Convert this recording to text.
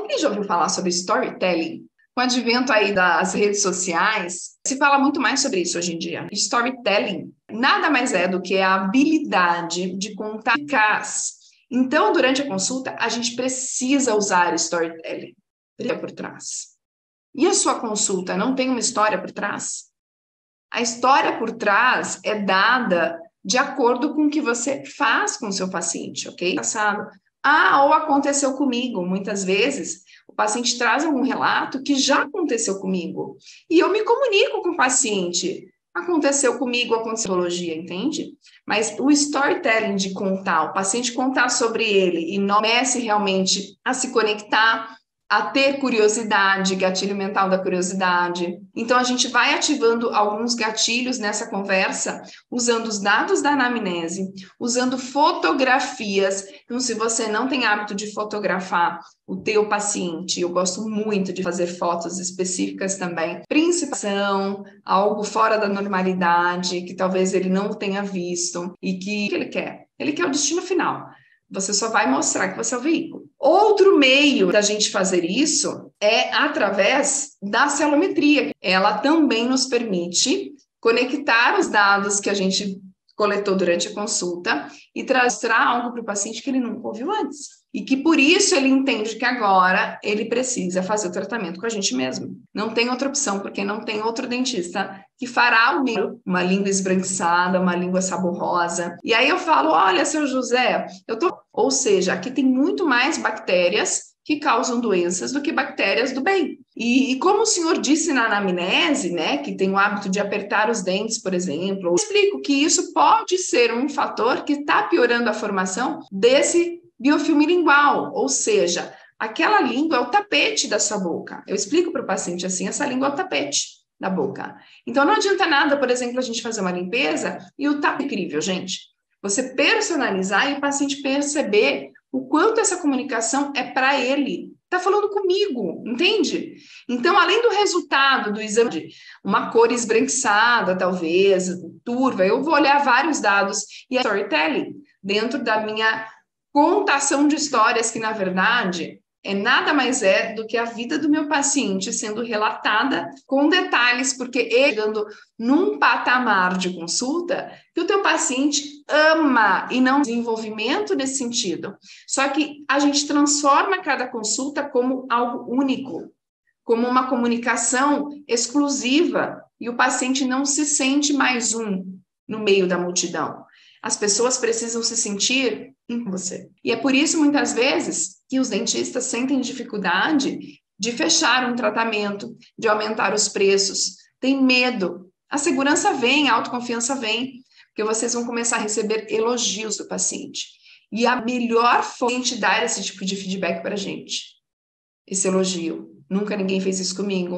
Alguém já ouviu falar sobre storytelling? Com o advento aí das redes sociais, se fala muito mais sobre isso hoje em dia. Storytelling nada mais é do que a habilidade de contar eficaz. Então, durante a consulta, a gente precisa usar storytelling por trás. E a sua consulta não tem uma história por trás? A história por trás é dada de acordo com o que você faz com o seu paciente, ok? Ou aconteceu comigo. Muitas vezes, o paciente traz algum relato que já aconteceu comigo. E eu me comunico com o paciente. Aconteceu comigo, aconteceu psicologia, entende? Mas o storytelling de contar, o paciente contar sobre ele e não comece realmente a se conectar, a ter curiosidade, gatilho mental da curiosidade. Então, a gente vai ativando alguns gatilhos nessa conversa, usando os dados da anamnese, usando fotografias. Então, se você não tem hábito de fotografar o teu paciente, eu gosto muito de fazer fotos específicas também, principalmente algo fora da normalidade, que talvez ele não tenha visto, e que ele quer? Ele quer o destino final. Você só vai mostrar que você é o veículo. Outro meio da gente fazer isso é através da celometria. Ela também nos permite conectar os dados que a gente coletou durante a consulta e mostrar algo para o paciente que ele nunca ouviu antes. E que por isso ele entende que agora ele precisa fazer o tratamento com a gente mesmo. Não tem outra opção, porque não tem outro dentista que fará uma língua esbranquiçada, uma língua saborrosa. E aí eu falo, olha, seu José, Ou seja, aqui tem muito mais bactérias que causam doenças do que bactérias do bem. E como o senhor disse na anamnese, né, que tem o hábito de apertar os dentes, por exemplo, eu explico que isso pode ser um fator que está piorando a formação desse biofilme lingual, ou seja, aquela língua é o tapete da sua boca. Eu explico para o paciente assim, essa língua é o tapete da boca. Então não adianta nada, por exemplo, a gente fazer uma limpeza e o tapete é incrível, gente. Você personalizar e o paciente perceber o quanto essa comunicação é para ele. Está falando comigo, entende? Então, além do resultado do exame de uma cor esbranquiçada, talvez, turva, eu vou olhar vários dados e a storytelling dentro da minha contação de histórias que, na verdade, nada mais é do que a vida do meu paciente sendo relatada com detalhes, porque ele chegando num patamar de consulta que o teu paciente ama e não desenvolvimento nesse sentido. Só que a gente transforma cada consulta como algo único, como uma comunicação exclusiva, e o paciente não se sente mais um no meio da multidão. As pessoas precisam se sentir em você. E é por isso, muitas vezes, que os dentistas sentem dificuldade de fechar um tratamento, de aumentar os preços, tem medo. A segurança vem, a autoconfiança vem, porque vocês vão começar a receber elogios do paciente. E a melhor forma de dar esse tipo de feedback para a gente, esse elogio. Nunca ninguém fez isso comigo.